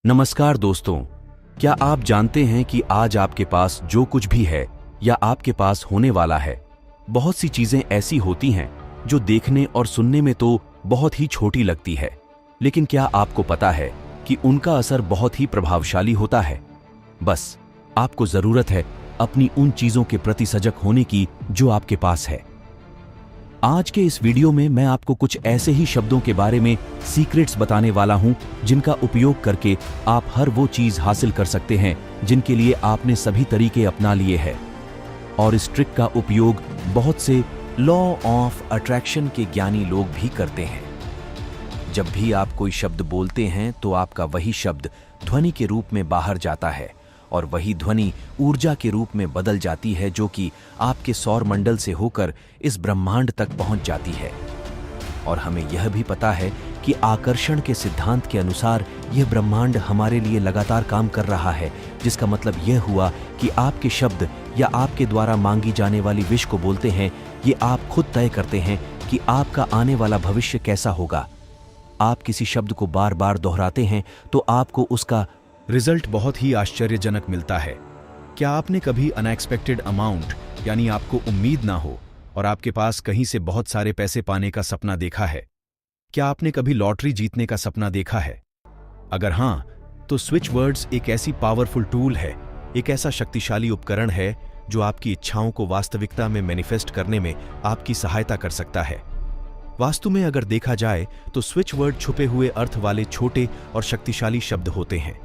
नमस्कार दोस्तों, क्या आप जानते हैं कि आज आपके पास जो कुछ भी है या आपके पास होने वाला है, बहुत सी चीजें ऐसी होती हैं जो देखने और सुनने में तो बहुत ही छोटी लगती है, लेकिन क्या आपको पता है कि उनका असर बहुत ही प्रभावशाली होता है। बस आपको जरूरत है अपनी उन चीजों के प्रति सजग होने की जो आपके पास है। आज के इस वीडियो में मैं आपको कुछ ऐसे ही शब्दों के बारे में सीक्रेट्स बताने वाला हूं जिनका उपयोग करके आप हर वो चीज हासिल कर सकते हैं जिनके लिए आपने सभी तरीके अपना लिए हैं। और इस ट्रिक का उपयोग बहुत से लॉ ऑफ अट्रैक्शन के ज्ञानी लोग भी करते हैं। जब भी आप कोई शब्द बोलते हैं तो आपका वही शब्द ध्वनि के रूप में बाहर जाता है और वही ध्वनि ऊर्जा के रूप में बदल जाती है जो कि आपके सौर मंडल से होकर इस ब्रह्मांड तक पहुंच जाती है। और हमें यह भी पता है कि आकर्षण के सिद्धांत के अनुसार यह ब्रह्मांड हमारे लिए लगातार काम कर रहा है, जिसका मतलब यह हुआ कि आपके शब्द या आपके द्वारा मांगी जाने वाली विश को बोलते हैं, ये आप खुद तय करते हैं कि आपका आने वाला भविष्य कैसा होगा। आप किसी शब्द को बार बार दोहराते हैं तो आपको उसका रिजल्ट बहुत ही आश्चर्यजनक मिलता है। क्या आपने कभी अनएक्सपेक्टेड अमाउंट यानी आपको उम्मीद ना हो और आपके पास कहीं से बहुत सारे पैसे पाने का सपना देखा है? क्या आपने कभी लॉटरी जीतने का सपना देखा है? अगर हां, तो स्विच वर्ड्स एक ऐसी पावरफुल टूल है, एक ऐसा शक्तिशाली उपकरण है जो आपकी इच्छाओं को वास्तविकता में मैनिफेस्ट करने में आपकी सहायता कर सकता है। वास्तु में अगर देखा जाए तो स्विच वर्ड छुपे हुए अर्थ वाले छोटे और शक्तिशाली शब्द होते हैं।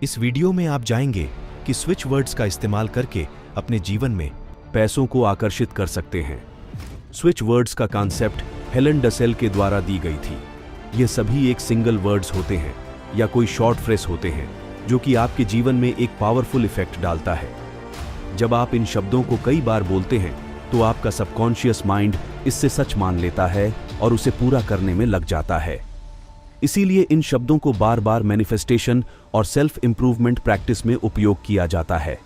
इस वीडियो में आप जानेंगे कि स्विच वर्ड्स का इस्तेमाल करके अपने जीवन में पैसों को आकर्षित कर सकते हैं। स्विच वर्ड्स का कॉन्सेप्ट हेलन डसेल के द्वारा दी गई थी। ये सभी एक सिंगल वर्ड्स होते हैं या कोई शॉर्ट फ्रेज होते हैं जो कि आपके जीवन में एक पावरफुल इफेक्ट डालता है। जब आप इन शब्दों को कई बार बोलते हैं तो आपका सबकॉन्शियस माइंड इससे सच मान लेता है और उसे पूरा करने में लग जाता है। इसीलिए इन शब्दों को बार बार मैनिफेस्टेशन और सेल्फ इंप्रूवमेंट प्रैक्टिस में उपयोग किया जाता है।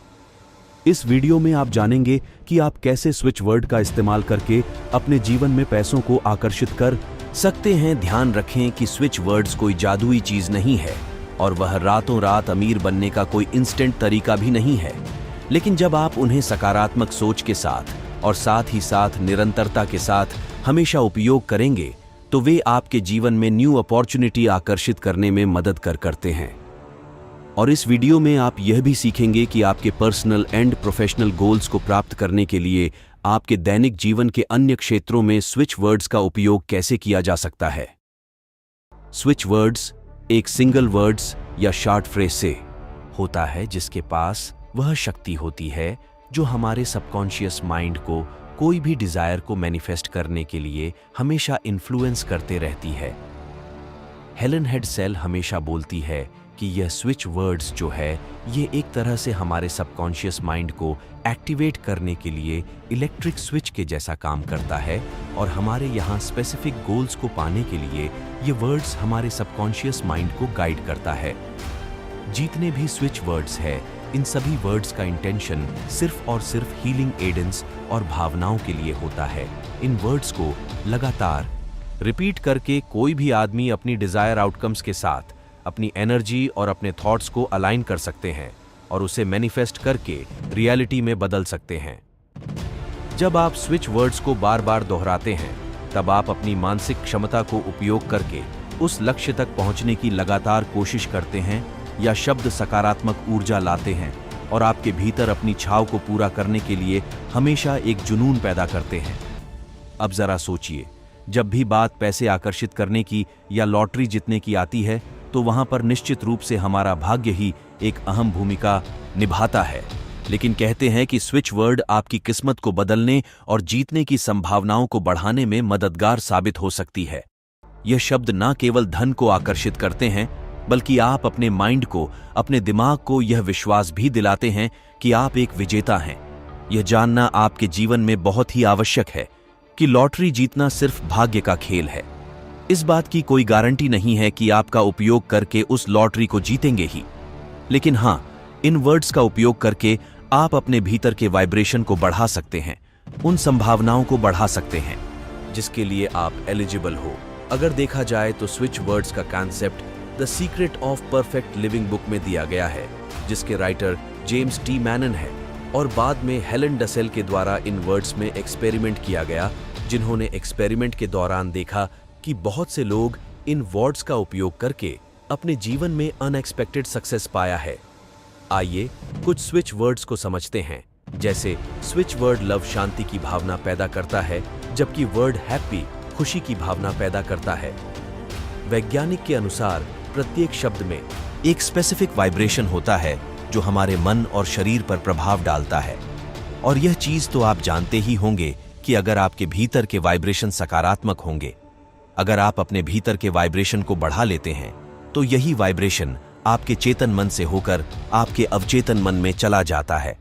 इस वीडियो में आप जानेंगे कि आप कैसे स्विच वर्ड का इस्तेमाल करके अपने जीवन में पैसों को आकर्षित कर सकते हैं। ध्यान रखें कि स्विच वर्ड्स कोई जादुई चीज नहीं है और वह रातों रात अमीर बनने का कोई इंस्टेंट तरीका भी नहीं है, लेकिन जब आप उन्हें सकारात्मक सोच के साथ और साथ ही साथ निरंतरता के साथ हमेशा उपयोग करेंगे तो वे आपके जीवन में न्यू अपॉर्चुनिटी आकर्षित करने में मदद करते हैं। और इस वीडियो में आप यह भी सीखेंगे कि आपके पर्सनल एंड प्रोफेशनल गोल्स को प्राप्त करने के लिए आपके दैनिक जीवन के अन्य क्षेत्रों में स्विच वर्ड्स का उपयोग कैसे किया जा सकता है। स्विच वर्ड्स एक सिंगल वर्ड्स या शॉर्ट फ्रेज से होता है जिसके पास वह शक्ति होती है जो हमारे सबकॉन्शियस माइंड को कोई भी डिजायर को मैनिफेस्ट करने के लिए हमेशा इन्फ्लुएंस करते रहती है। हेलन डसेल हमेशा बोलती है कि यह स्विच वर्ड्स जो है ये एक तरह से हमारे सबकॉन्शियस माइंड को एक्टिवेट करने के लिए इलेक्ट्रिक स्विच के जैसा काम करता है और हमारे यहाँ स्पेसिफिक गोल्स को पाने के लिए ये वर्ड्स हमारे सबकॉन्शियस माइंड को गाइड करता है। जितने भी स्विच वर्ड्स है, इन सभी वर्ड्स का इंटेंशन सिर्फ और सिर्फ हीलिंग एडेंस और भावनाओं के लिए होता है। इन वर्ड्स को लगातार रिपीट करके कोई भी आदमी अपनी डिजायर आउटकम्स के साथ अपनी एनर्जी और अपने थॉट्स को अलाइन कर सकते हैं और उसे मैनिफेस्ट करके रियलिटी में बदल सकते हैं। जब आप स्विच वर्ड्स को बार बार दोहराते हैं तब आप अपनी मानसिक क्षमता को उपयोग करके उस लक्ष्य तक पहुंचने की लगातार कोशिश करते हैं या शब्द सकारात्मक ऊर्जा लाते हैं और आपके भीतर अपनी छाव को पूरा करने के लिए हमेशा एक जुनून पैदा करते हैं। अब जरा सोचिए, जब भी बात पैसे आकर्षित करने की या लॉटरी जीतने की आती है तो वहां पर निश्चित रूप से हमारा भाग्य ही एक अहम भूमिका निभाता है, लेकिन कहते हैं कि स्विच वर्ड आपकी किस्मत को बदलने और जीतने की संभावनाओं को बढ़ाने में मददगार साबित हो सकती है। यह शब्द न केवल धन को आकर्षित करते हैं बल्कि आप अपने माइंड को, अपने दिमाग को यह विश्वास भी दिलाते हैं कि आप एक विजेता हैं। यह जानना आपके जीवन में बहुत ही आवश्यक है कि लॉटरी जीतना सिर्फ भाग्य का खेल है। इस बात की कोई गारंटी नहीं है कि आपका उपयोग करके उस लॉटरी को जीतेंगे ही, लेकिन हां, इन वर्ड्स का उपयोग करके आप अपने भीतर के वाइब्रेशन को बढ़ा सकते हैं, उन संभावनाओं को बढ़ा सकते हैं जिसके लिए आप एलिजिबल हो। अगर देखा जाए तो स्विच वर्ड्स का concept the secret of perfect living book में दिया गया है, जिसके राइटर जेम्स टी मैनन है, और बाद में हेलन डसेल के द्वारा इन वर्ड्स में एक्सपेरिमेंट किया गया, जिन्होंने एक्सपेरिमेंट के दौरान देखा कि बहुत से लोग इन वर्ड्स का उपयोग करके अपने जीवन में अनएक्सपेक्टेड सक्सेस पाया है। आइए कुछ स्विच वर्ड्स को समझते हैं। जैसे स्विच वर्ड लव शांति की भावना पैदा करता है, जबकि वर्ड हैप्पी खुशी की भावना पैदा करता है। वैज्ञानिक के अनुसार प्रत्येक शब्द में एक स्पेसिफिक वाइब्रेशन होता है जो हमारे मन और शरीर पर प्रभाव डालता है। और यह चीज तो आप जानते ही होंगे कि अगर आपके भीतर के वाइब्रेशन सकारात्मक होंगे, अगर आप अपने भीतर के वाइब्रेशन को बढ़ा लेते हैं, तो यही वाइब्रेशन आपके चेतन मन से होकर आपके अवचेतन मन में चला जाता है,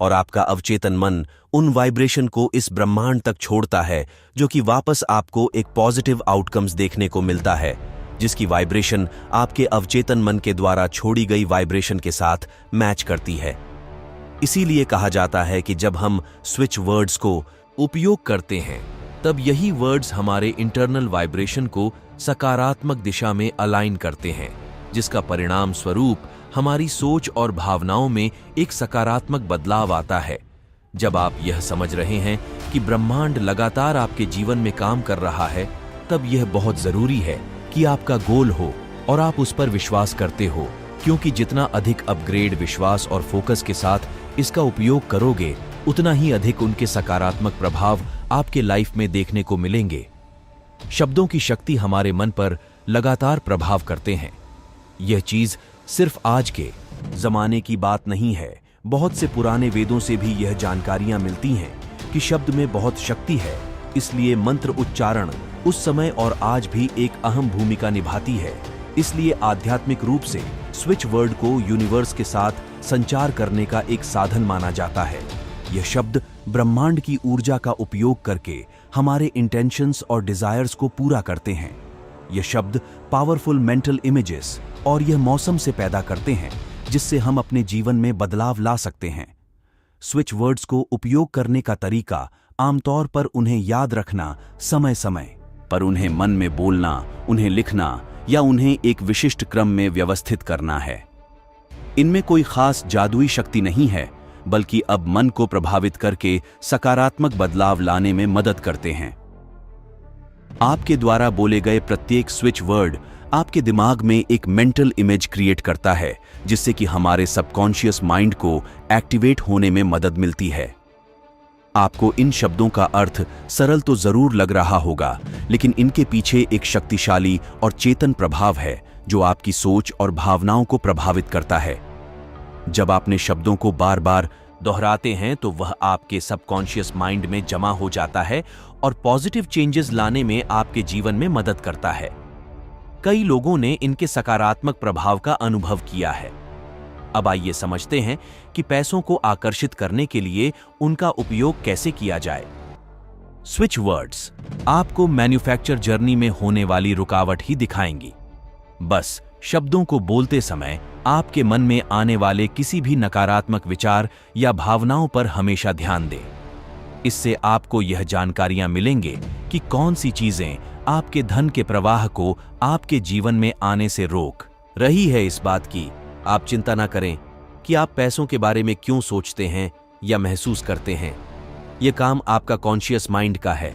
और आपका अवचेतन मन उन वाइब्रेशन को इस ब्रह्मांड तक छोड़ता है, जो कि वापस आपको एक पॉजिटिव आउटकम्स देखने को मिलता है, जिसकी वाइब्रेशन आपके अवचेतन मन के द्वारा छोड़ी गई वाइब्रेशन के साथ मैच करती है। इसीलिए कहा जाता है कि जब हम स्विच वर्ड्स को उपयोग करते हैं, तब यही वर्ड्स हमारे इंटरनल वाइब्रेशन को सकारात्मक दिशा में अलाइन करते हैं, जिसका परिणाम स्वरूप हमारी सोच और भावनाओं में एक सकारात्मक बदलाव आता है। जब आप यह समझ रहे हैं कि ब्रह्मांड लगातार आपके जीवन में काम कर रहा है, तब यह बहुत जरूरी है कि आपका गोल हो और आप उस पर विश्वास करते हो, क्योंकि जितना अधिक अपग्रेड, विश्वास और फोकस के साथ इसका उपयोग करोगे, उतना ही अधिक उनके सकारात्मक प्रभाव आपके लाइफ में देखने को मिलेंगे। शब्दों की शक्ति हमारे मन पर लगातार प्रभाव करते हैं। यह चीज सिर्फ आज के जमाने की बात नहीं है, बहुत से पुराने वेदों से भी यह जानकारियां मिलती हैं कि शब्द में बहुत शक्ति है। इसलिए मंत्र उच्चारण उस समय और आज भी एक अहम भूमिका निभाती है। इसलिए आध्यात्मिक रूप से स्विच वर्ड को यूनिवर्स के साथ संचार करने का एक साधन माना जाता है। यह शब्द ब्रह्मांड की ऊर्जा का उपयोग करके हमारे इंटेंशंस और डिजायर्स को पूरा करते हैं। यह शब्द पावरफुल मेंटल इमेजेस और यह मौसम से पैदा करते हैं, जिससे हम अपने जीवन में बदलाव ला सकते हैं। स्विच वर्ड्स को उपयोग करने का तरीका आमतौर पर उन्हें याद रखना, समय समय पर उन्हें मन में बोलना, उन्हें लिखना या उन्हें एक विशिष्ट क्रम में व्यवस्थित करना है। इनमें कोई खास जादुई शक्ति नहीं है, बल्कि अब मन को प्रभावित करके सकारात्मक बदलाव लाने में मदद करते हैं। आपके द्वारा बोले गए प्रत्येक स्विच वर्ड आपके दिमाग में एक मेंटल इमेज क्रिएट करता है, जिससे कि हमारे सबकॉन्शियस माइंड को एक्टिवेट होने में मदद मिलती है। आपको इन शब्दों का अर्थ सरल तो जरूर लग रहा होगा, लेकिन इनके पीछे एक शक्तिशाली और चेतन प्रभाव है जो आपकी सोच और भावनाओं को प्रभावित करता है। जब आपने शब्दों को बार बार दोहराते हैं, तो वह आपके सबकॉन्शियस माइंड में जमा हो जाता है और पॉजिटिव चेंजेस लाने में आपके जीवन में मदद करता है। कई लोगों ने इनके सकारात्मक प्रभाव का अनुभव किया है। अब आइए समझते हैं कि पैसों को आकर्षित करने के लिए उनका उपयोग कैसे किया जाए। स्विच वर्ड्स आपको मैन्युफैक्चर जर्नी में होने वाली रुकावट ही दिखाएंगी। बस शब्दों को बोलते समय आपके मन में आने वाले किसी भी नकारात्मक विचार या भावनाओं पर हमेशा ध्यान दें। इससे आपको यह जानकारियां मिलेंगे कि कौन सी चीजें आपके धन के प्रवाह को आपके जीवन में आने से रोक रही है। इस बात की आप चिंता न करें कि आप पैसों के बारे में क्यों सोचते हैं या महसूस करते हैं। यह काम आपका कॉन्शियस माइंड का है,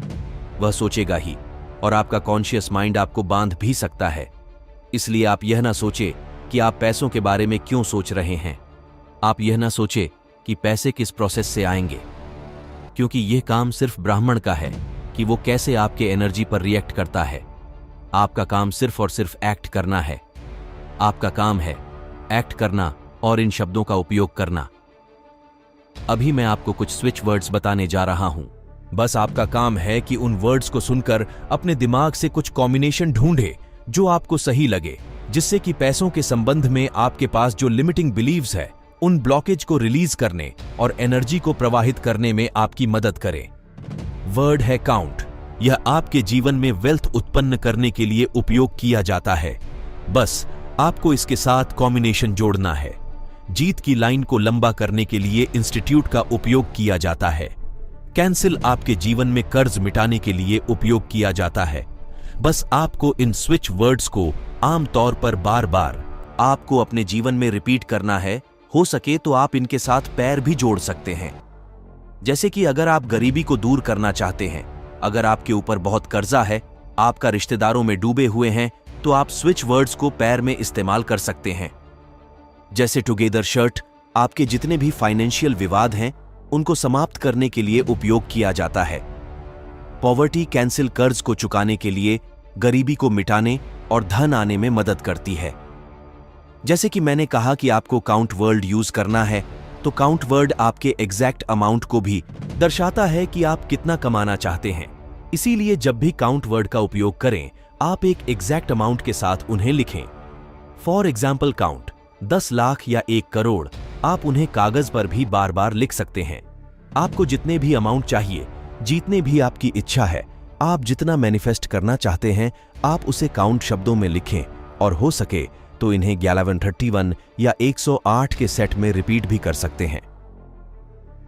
वह सोचेगा ही, और आपका कॉन्शियस माइंड आपको बांध भी सकता है। इसलिए आप यह ना सोचे कि आप पैसों के बारे में क्यों सोच रहे हैं। आप यह ना सोचे कि पैसे किस प्रोसेस से आएंगे, क्योंकि यह काम सिर्फ ब्राह्मण का है कि वो कैसे आपके एनर्जी पर रिएक्ट करता है। आपका काम सिर्फ और सिर्फ एक्ट करना है। आपका काम है एक्ट करना और इन शब्दों का उपयोग करना। अभी मैं आपको कुछ स्विच वर्ड्स बताने जा रहा हूं। बस आपका काम है कि उन वर्ड्स को सुनकर अपने दिमाग से कुछ कॉम्बिनेशन ढूंढे जो आपको सही लगे, जिससे कि पैसों के संबंध में आपके पास जो लिमिटिंग बिलीव्स है, उन ब्लॉकेज को रिलीज करने और एनर्जी को प्रवाहित करने में आपकी मदद करे। वर्ड है काउंट। यह आपके जीवन में वेल्थ उत्पन्न करने के लिए उपयोग किया जाता है। बस आपको इसके साथ कॉम्बिनेशन जोड़ना है। जीत की लाइन को लंबा करने के लिए इंस्टीट्यूट का उपयोग किया जाता है। कैंसिल आपके जीवन में कर्ज मिटाने के लिए उपयोग किया जाता है। बस आपको इन स्विच वर्ड्स को आम तौर पर बार बार आपको अपने जीवन में रिपीट करना है। हो सके तो आप इनके साथ पैर भी जोड़ सकते हैं। जैसे कि अगर आप गरीबी को दूर करना चाहते हैं, अगर आपके ऊपर बहुत कर्जा है, आपका रिश्तेदारों में डूबे हुए हैं, तो आप स्विच वर्ड्स को पैर में इस्तेमाल कर सकते हैं। जैसे टुगेदर शर्ट आपके जितने भी फाइनेंशियल विवाद हैं उनको समाप्त करने के लिए उपयोग किया जाता है। पॉवर्टी कैंसिल कर्ज को चुकाने के लिए, गरीबी को मिटाने और धन आने में मदद करती है। जैसे कि मैंने कहा कि आपको काउंट वर्ड यूज करना है, तो काउंट वर्ड आपके एग्जैक्ट अमाउंट को भी दर्शाता है कि आप कितना कमाना चाहते हैं। इसीलिए जब भी काउंट वर्ड का उपयोग करें, आप एक एग्जैक्ट अमाउंट के साथ उन्हें लिखें। फॉर एग्जाम्पल काउंट 10 लाख या 1 करोड़, आप उन्हें कागज पर भी बार बार लिख सकते हैं। आपको जितने भी अमाउंट चाहिए, जितने भी आपकी इच्छा है, आप जितना मैनिफेस्ट करना चाहते हैं, आप उसे काउंट शब्दों में लिखें और हो सके तो इन्हें 1131 या 108 के सेट में रिपीट भी कर सकते हैं।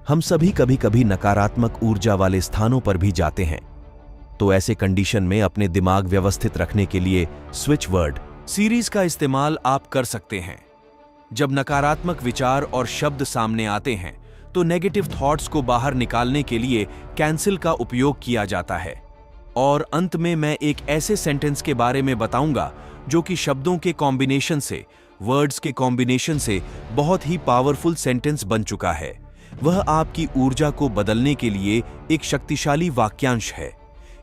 हम सभी कभी कभी नकारात्मक ऊर्जा वाले स्थानों पर भी जाते हैं, तो ऐसे कंडीशन में अपने दिमाग व्यवस्थित रखने के लिए स्विच वर्ड सीरीज का इस्तेमाल आप कर सकते हैं। जब नकारात्मक विचार और शब्द सामने आते हैं, तो नेगेटिव थॉट्स को बाहर निकालने के लिए कैंसिल का उपयोग किया जाता है। और अंत में मैं एक ऐसे सेंटेंस के बारे में बताऊंगा जो कि शब्दों के कॉम्बिनेशन से, वर्ड्स के कॉम्बिनेशन से बहुत ही पावरफुल सेंटेंस बन चुका है। वह आपकी ऊर्जा को बदलने के लिए एक शक्तिशाली वाक्यांश है।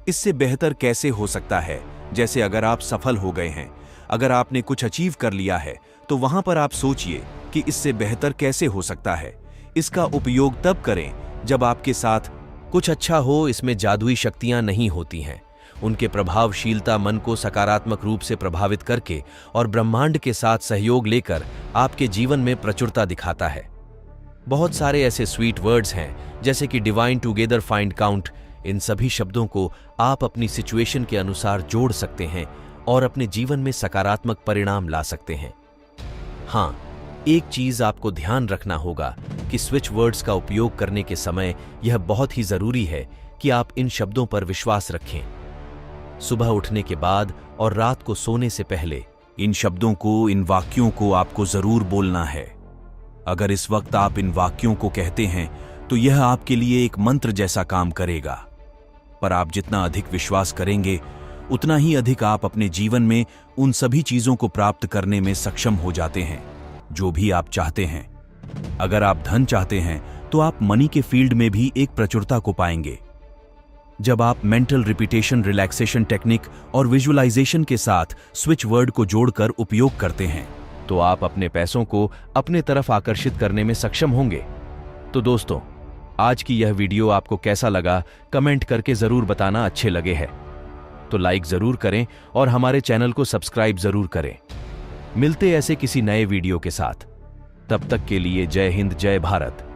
इससे बेहतर कैसे हो सकता है? जैसे अगर आप सफल हो गए हैं, अगर आपने कुछ अचीव कर लिया है, तो वहां पर आप सोचिए कि इससे बेहतर कैसे हो सकता है। इसका उपयोग तब करें जब आपके साथ कुछ अच्छा हो। इसमें जादुई शक्तियां नहीं होती हैं। उनके प्रभावशीलता मन को सकारात्मक रूप से प्रभावित करके और ब्रह्मांड के साथ सहयोग लेकर आपके जीवन में प्रचुरता दिखाता है। बहुत सारे ऐसे स्वीट वर्ड्स हैं, जैसे कि डिवाइन, टुगेदर, फाइंड, काउंट। इन सभी शब्दों को आप अपनी सिचुएशन के अनुसार जोड़ सकते हैं और अपने जीवन में सकारात्मक परिणाम ला सकते हैं। हाँ, एक चीज आपको ध्यान रखना होगा कि स्विच वर्ड्स का उपयोग करने के समय यह बहुत ही जरूरी है कि आप इन शब्दों पर विश्वास रखें। सुबह उठने के बाद और रात को सोने से पहले इन शब्दों को, इन वाक्यों को आपको जरूर बोलना है। अगर इस वक्त आप इन वाक्यों को कहते हैं तो यह आपके लिए एक मंत्र जैसा काम करेगा। पर आप जितना अधिक विश्वास करेंगे, उतना ही अधिक आप अपने जीवन में उन सभी चीजों को प्राप्त करने में सक्षम हो जाते हैं जो भी आप चाहते हैं। अगर आप धन चाहते हैं तो आप मनी के फील्ड में भी एक प्रचुरता को पाएंगे। जब आप मेंटल रिपीटेशन, रिलैक्सेशन टेक्निक और विजुअलाइजेशन के साथ स्विच वर्ड को जोड़कर उपयोग करते हैं, तो आप अपने पैसों को अपने तरफ आकर्षित करने में सक्षम होंगे। तो दोस्तों, आज की यह वीडियो आपको कैसा लगा, कमेंट करके जरूर बताना। अच्छे लगे हैं तो लाइक जरूर करें और हमारे चैनल को सब्सक्राइब जरूर करें। मिलते ऐसे किसी नए वीडियो के साथ। तब तक के लिए जय हिंद, जय भारत।